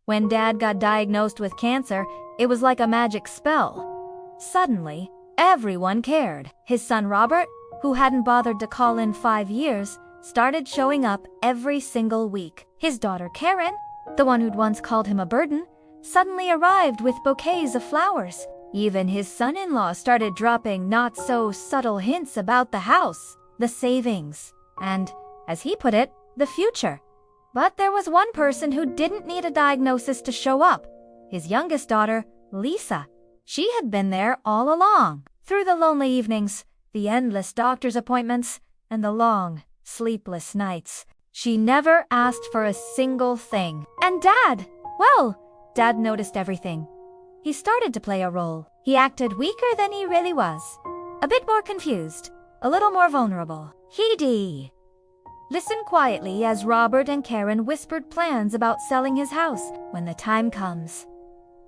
When Dad got diagnosed with cancer, it was like a magic spell. Suddenly, everyone cared. His son Robert, who hadn't bothered to call in 5 years, started showing up every single week. His daughter Karen, the one who'd once called him a burden, suddenly arrived with bouquets of flowers. Even his son-in-law started dropping not-so-subtle hints about the house, the savings, and, as he put it, the future. But there was one person who didn't need a diagnosis to show up: his youngest daughter, Lisa. She had been there all along, through the lonely evenings, the endless doctor's appointments, and the long, sleepless nights. She never asked for a single thing. And Dad, well, Dad noticed everything. He started to play a role. He acted weaker than he really was. A bit more confused, a little more vulnerable. He'd listen quietly as Robert and Karen whispered plans about selling his house when the time comes.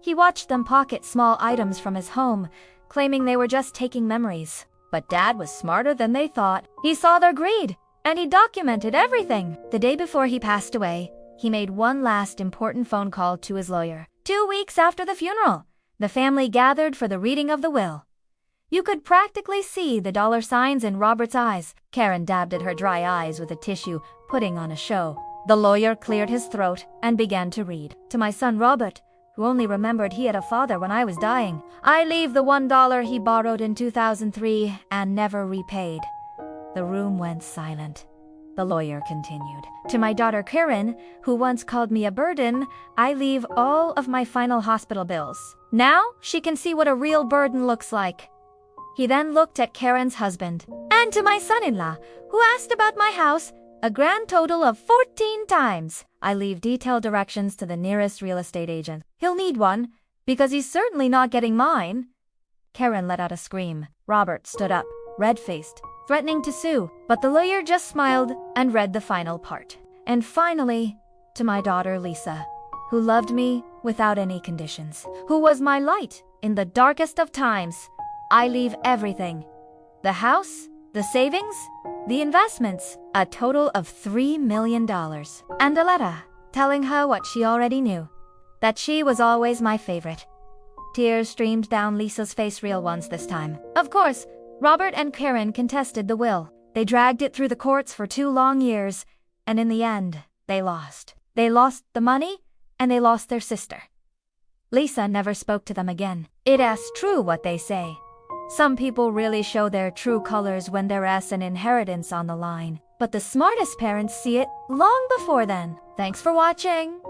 He watched them pocket small items from his home, claiming they were just taking memories. But Dad was smarter than they thought. He saw their greed, and he documented everything. The day before he passed away, he made one last important phone call to his lawyer. 2 weeks after the funeral, the family gathered for the reading of the will. You could practically see the dollar signs in Robert's eyes. Karen dabbed at her dry eyes with a tissue, putting on a show. The lawyer cleared his throat and began to read. To my son Robert, who only remembered he had a father when I was dying, I leave the $1 he borrowed in 2003 and never repaid. The room went silent. The lawyer continued. To my daughter Karen, who once called me a burden, I leave all of my final hospital bills. Now she can see what a real burden looks like. He then looked at Karen's husband. And to my son-in-law, who asked about my house a grand total of 14 times. I leave detailed directions to the nearest real estate agent. He'll need one, because he's certainly not getting mine. Karen let out a scream. Robert stood up, red-faced, threatening to sue, but the lawyer just smiled and read the final part. And finally, to my daughter Lisa, who loved me without any conditions, who was my light in the darkest of times, I leave everything. The house, the savings, the investments, a total of $3 million. And a letter telling her what she already knew, that she was always my favorite. Tears streamed down Lisa's face, real ones this time. Of course, Robert and Karen contested the will. They dragged it through the courts for 2 long years, and in the end, they lost. They lost the money, and they lost their sister. Lisa never spoke to them again. It's true what they say. Some people really show their true colors when there's an inheritance on the line. But the smartest parents see it long before then. Thanks for watching.